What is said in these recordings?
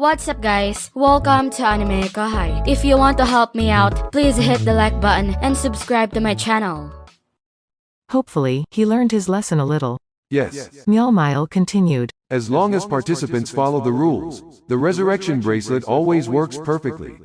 What's up guys? Welcome to AnimeKouhai. If you want to help me out, please hit the like button and subscribe to my channel. Hopefully, he learned his lesson a little. Yes. Mjolmile continued. As long as participants follow the rules, the resurrection bracelet always works perfectly.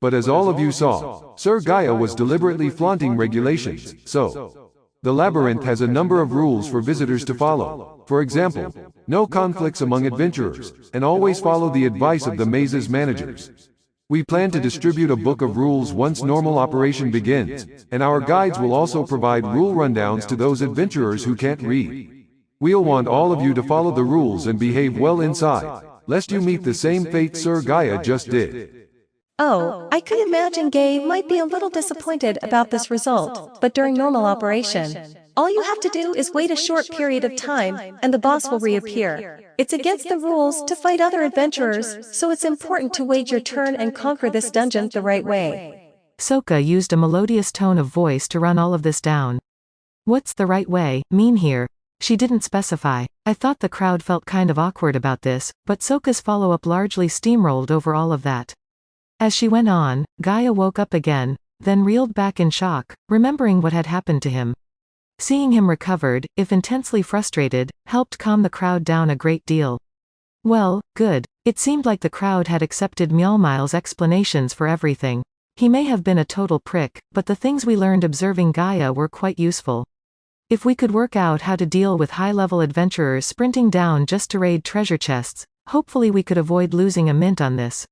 But as all of you saw, Sir Gaia was deliberately flaunting regulations, so the labyrinth has a number of rules for visitors to follow. For example, no conflicts among adventurers, and always follow the advice of the maze's managers. We plan to distribute a book of rules once normal operation begins, and our guides will also provide rule rundowns to those adventurers who can't read. We'll want all of you to follow the rules and behave well inside, lest you meet the same fate Sir Gaia just did. Oh, I could imagine Gay might be a little disappointed about this result, but during normal operation, all you have to do is wait a short period of time, and the boss will reappear. It's against the rules to fight other adventurers, so it's important to wait your turn and conquer this dungeon the right way. Sokka used a melodious tone of voice to run all of this down. What's the right way mean here? She didn't specify. I thought the crowd felt kind of awkward about this, but Sokka's follow-up largely steamrolled over all of that. As she went on, Gaia woke up again, then reeled back in shock, remembering what had happened to him. Seeing him recovered, if intensely frustrated, helped calm the crowd down a great deal. Well, good. It seemed like the crowd had accepted Mjolmile's explanations for everything. He may have been a total prick, but the things we learned observing Gaia were quite useful. If we could work out how to deal with high-level adventurers sprinting down just to raid treasure chests, hopefully we could avoid losing a mint on this.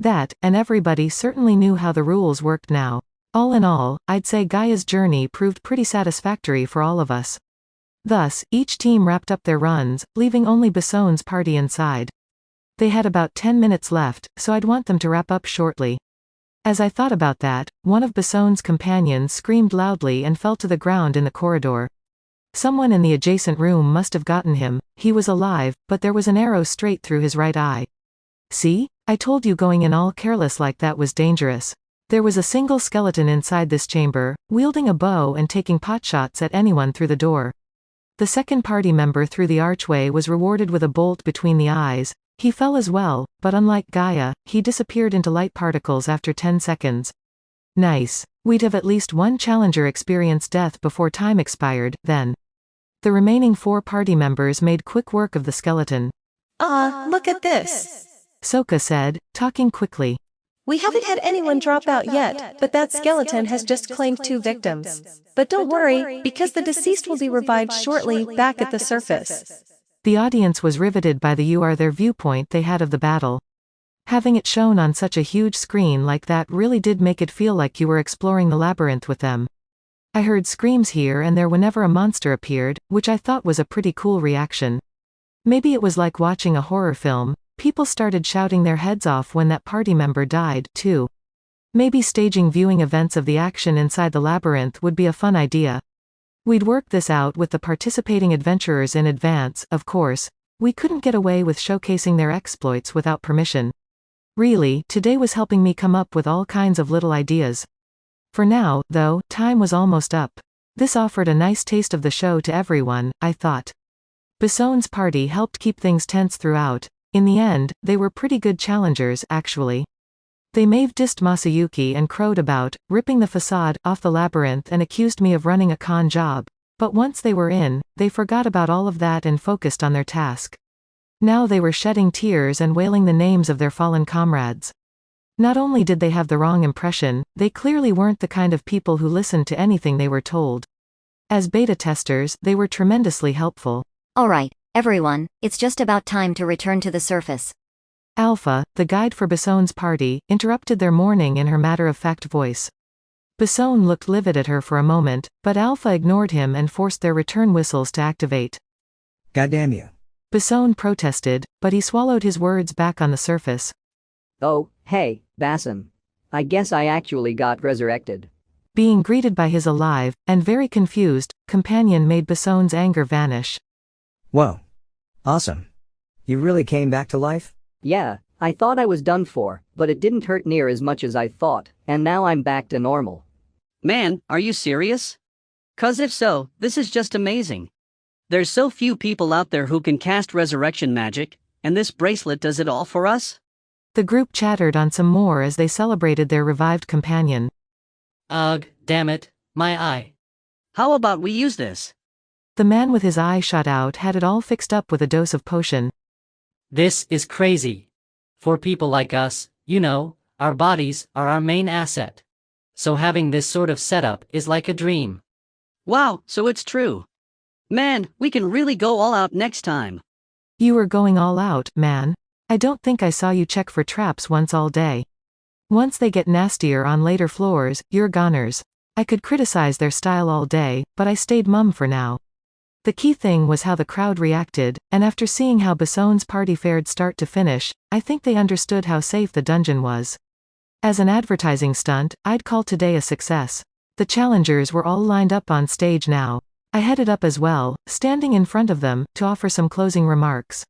That, and everybody certainly knew how the rules worked now. All in all, I'd say Gaia's journey proved pretty satisfactory for all of us. Thus, each team wrapped up their runs, leaving only Bassone's party inside. They had about 10 minutes left, so I'd want them to wrap up shortly. As I thought about that, one of Bassone's companions screamed loudly and fell to the ground in the corridor. Someone in the adjacent room must have gotten him. He was alive, but there was an arrow straight through his right eye. See? I told you going in all careless like that was dangerous. There was a single skeleton inside this chamber, wielding a bow and taking potshots at anyone through the door. The second party member through the archway was rewarded with a bolt between the eyes. He fell as well, but unlike Gaia, he disappeared into light particles after 10 seconds. Nice. We'd have at least one challenger experience death before time expired, then. The remaining 4 party members made quick work of the skeleton. Look at this. Sokka said, talking quickly. We haven't had anyone drop out yet, but that skeleton has just claimed 2 victims. But don't worry, because the deceased will be revived shortly back at the surface. The audience was riveted by the "you are there" viewpoint they had of the battle. Having it shown on such a huge screen like that really did make it feel like you were exploring the labyrinth with them. I heard screams here and there whenever a monster appeared, which I thought was a pretty cool reaction. Maybe it was like watching a horror film. People started shouting their heads off when that party member died, too. Maybe staging viewing events of the action inside the labyrinth would be a fun idea. We'd work this out with the participating adventurers in advance, of course. We couldn't get away with showcasing their exploits without permission. Really, today was helping me come up with all kinds of little ideas. For now, though, time was almost up. This offered a nice taste of the show to everyone, I thought. Bassone's party helped keep things tense throughout. In the end, they were pretty good challengers, actually. They dissed Masayuki and crowed about ripping the facade off the labyrinth and accused me of running a con job. But once they were in, they forgot about all of that and focused on their task. Now they were shedding tears and wailing the names of their fallen comrades. Not only did they have the wrong impression, they clearly weren't the kind of people who listened to anything they were told. As beta testers, they were tremendously helpful. Alright, everyone, it's just about time to return to the surface. Alpha, the guide for Bassone's party, interrupted their mourning in her matter-of-fact voice. Bassone looked livid at her for a moment, but Alpha ignored him and forced their return whistles to activate. Goddamn you. Bassone protested, but he swallowed his words back on the surface. Oh, hey, Bassam. I guess I actually got resurrected. Being greeted by his alive, and very confused, companion made Bassone's anger vanish. Whoa. Awesome. You really came back to life? Yeah, I thought I was done for, but it didn't hurt near as much as I thought, and now I'm back to normal. Man, are you serious? 'Cause if so, this is just amazing. There's so few people out there who can cast resurrection magic, and this bracelet does it all for us? The group chattered on some more as they celebrated their revived companion. Ugh, damn it, my eye. How about we use this? The man with his eye shot out had it all fixed up with a dose of potion. This is crazy. For people like us, you know, our bodies are our main asset. So having this sort of setup is like a dream. Wow, so it's true. Man, we can really go all out next time. You were going all out, man. I don't think I saw you check for traps once all day. Once they get nastier on later floors, you're goners. I could criticize their style all day, but I stayed mum for now. The key thing was how the crowd reacted, and after seeing how Bassone's party fared start to finish, I think they understood how safe the dungeon was. As an advertising stunt, I'd call today a success. The challengers were all lined up on stage now. I headed up as well, standing in front of them, to offer some closing remarks.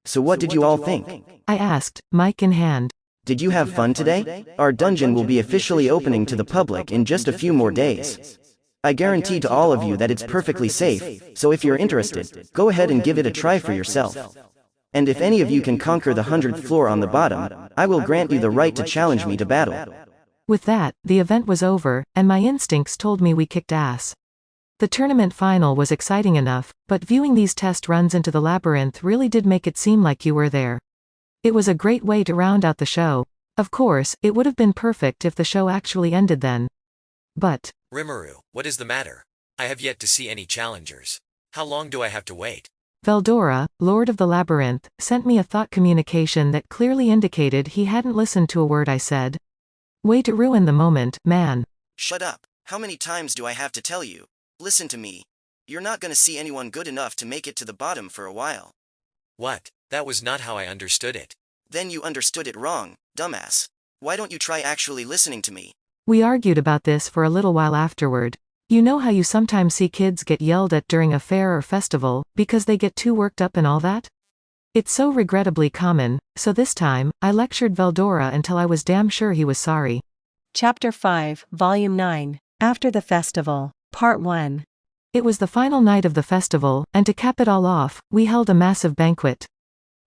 So what did you all think? I asked, mic in hand. Did you have fun today? Our dungeon will be officially opening to the public in just a few more days. I guarantee to all of you that it's perfectly safe, so if you're interested, go ahead and give it a try for yourself. And if any of you can conquer the 100th floor on the bottom, I will grant you the right to challenge me to battle. With that, the event was over, and my instincts told me we kicked ass. The tournament final was exciting enough, but viewing these test runs into the labyrinth really did make it seem like you were there. It was a great way to round out the show. Of course, it would have been perfect if the show actually ended then. But Rimuru, what is the matter? I have yet to see any challengers. How long do I have to wait? Veldora, Lord of the Labyrinth, sent me a thought communication that clearly indicated he hadn't listened to a word I said. Way to ruin the moment, man. Shut up. How many times do I have to tell you? Listen to me. You're not gonna see anyone good enough to make it to the bottom for a while. What? That was not how I understood it. Then you understood it wrong, dumbass. Why don't you try actually listening to me? We argued about this for a little while afterward. You know how you sometimes see kids get yelled at during a fair or festival, because they get too worked up and all that? It's so regrettably common, so this time, I lectured Veldora until I was damn sure he was sorry. Chapter 5, Volume 9. After the Festival. Part 1. It was the final night of the festival, and to cap it all off, we held a massive banquet.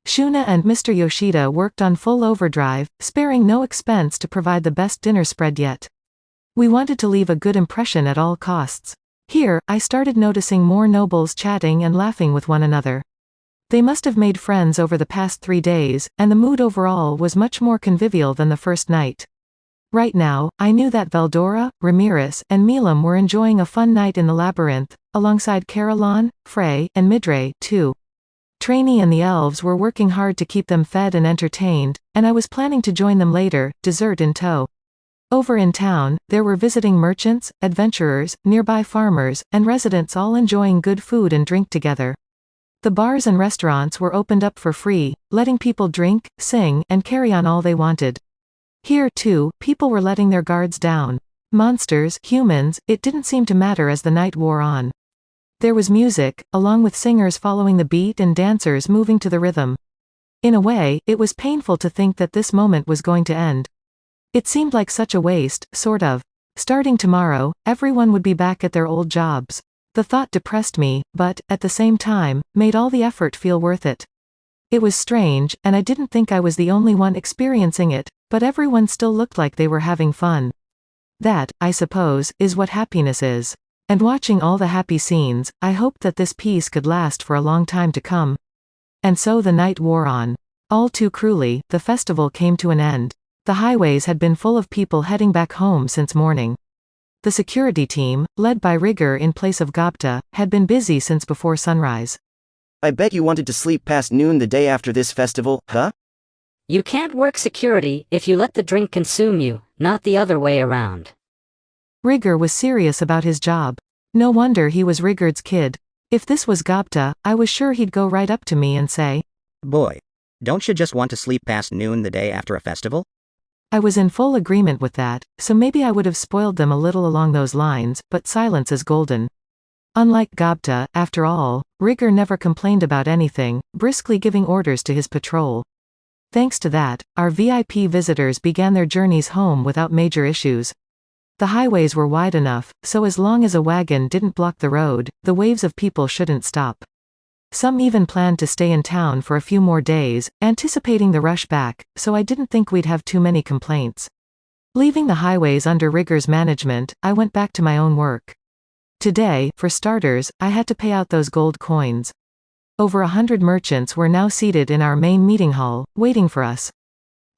Shuna and Mr. Yoshida worked on full overdrive, sparing no expense to provide the best dinner spread yet. We wanted to leave a good impression at all costs. Here, I started noticing more nobles chatting and laughing with one another. They must have made friends over the past 3 days, and the mood overall was much more convivial than the first night. Right now, I knew that Veldora, Ramirez, and Milam were enjoying a fun night in the labyrinth, alongside Caroline, Frey, and Midray, too. Trainee and the elves were working hard to keep them fed and entertained, and I was planning to join them later, dessert in tow. Over in town, there were visiting merchants, adventurers, nearby farmers, and residents all enjoying good food and drink together. The bars and restaurants were opened up for free, letting people drink, sing, and carry on all they wanted. Here, too, people were letting their guards down. Monsters, humans, it didn't seem to matter as the night wore on. There was music, along with singers following the beat and dancers moving to the rhythm. In a way, it was painful to think that this moment was going to end. It seemed like such a waste, sort of. Starting tomorrow, everyone would be back at their old jobs. The thought depressed me, but, at the same time, made all the effort feel worth it. It was strange, and I didn't think I was the only one experiencing it, but everyone still looked like they were having fun. That, I suppose, is what happiness is. And watching all the happy scenes, I hoped that this peace could last for a long time to come. And so the night wore on. All too cruelly, the festival came to an end. The highways had been full of people heading back home since morning. The security team, led by Rigor in place of Datta, had been busy since before sunrise. I bet you wanted to sleep past noon the day after this festival, huh? You can't work security if you let the drink consume you, not the other way around. Rigor was serious about his job. No wonder he was Rigord's kid. If this was Datta, I was sure he'd go right up to me and say, "Boy, don't you just want to sleep past noon the day after a festival?" I was in full agreement with that, so maybe I would have spoiled them a little along those lines, but silence is golden. Unlike Datta, after all, Rigor never complained about anything, briskly giving orders to his patrol. Thanks to that, our VIP visitors began their journeys home without major issues. The highways were wide enough, so as long as a wagon didn't block the road, the waves of people shouldn't stop. Some even planned to stay in town for a few more days, anticipating the rush back, so I didn't think we'd have too many complaints. Leaving the highways under Rigger's management, I went back to my own work. Today, for starters, I had to pay out those gold coins. Over 100 merchants were now seated in our main meeting hall, waiting for us.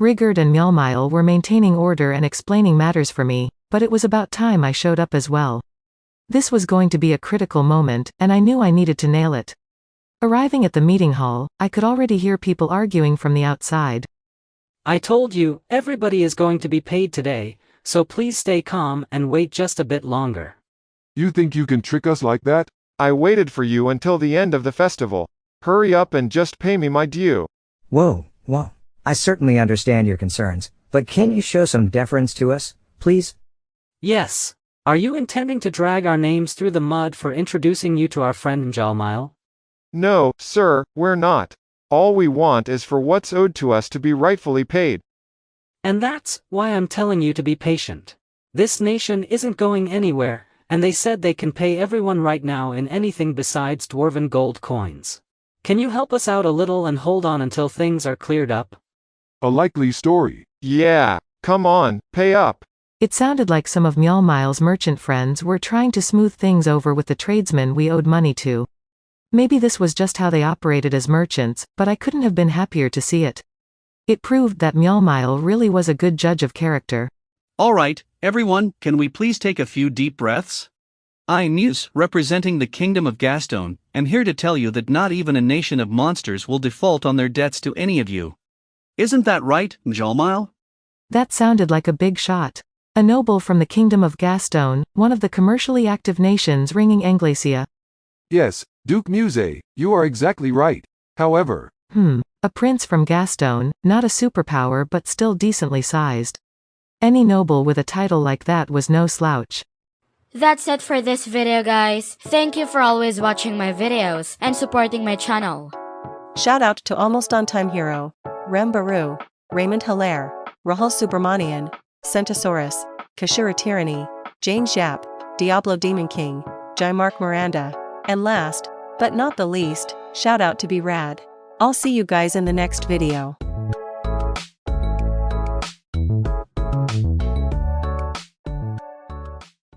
Rigard and Mjolmile were maintaining order and explaining matters for me, but it was about time I showed up as well. This was going to be a critical moment, and I knew I needed to nail it. Arriving at the meeting hall, I could already hear people arguing from the outside. I told you, everybody is going to be paid today, so please stay calm and wait just a bit longer. You think you can trick us like that? I waited for you until the end of the festival. Hurry up and just pay me my due. Whoa. I certainly understand your concerns, but can you show some deference to us, please? Yes. Are you intending to drag our names through the mud for introducing you to our friend Mjolmile? No, sir, we're not. All we want is for what's owed to us to be rightfully paid. And that's why I'm telling you to be patient. This nation isn't going anywhere, and they said they can pay everyone right now in anything besides dwarven gold coins. Can you help us out a little and hold on until things are cleared up? A likely story. Yeah, come on, pay up. It sounded like some of Mjolmile's merchant friends were trying to smooth things over with the tradesmen we owed money to. Maybe this was just how they operated as merchants, but I couldn't have been happier to see it. It proved that Mjolmile really was a good judge of character. All right, everyone, can we please take a few deep breaths? I'm Muse, representing the Kingdom of Gaston, and here to tell you that not even a nation of monsters will default on their debts to any of you. Isn't that right, Mjolmile? That sounded like a big shot. A noble from the Kingdom of Gaston, one of the commercially active nations ringing Anglacia. Yes, Duke Muse, you are exactly right. However, a prince from Gaston, not a superpower but still decently sized. Any noble with a title like that was no slouch. That's it for this video, guys. Thank you for always watching my videos and supporting my channel. Shout out to Almost On Time Hero, Rimuru, Raymond Hilaire, Rahul Subramanian, Centasaurus, Kashura Tyranny, Jane Japp, Diablo Demon King, Mark Miranda, and last, but not the least, shout out to Be Rad. I'll see you guys in the next video.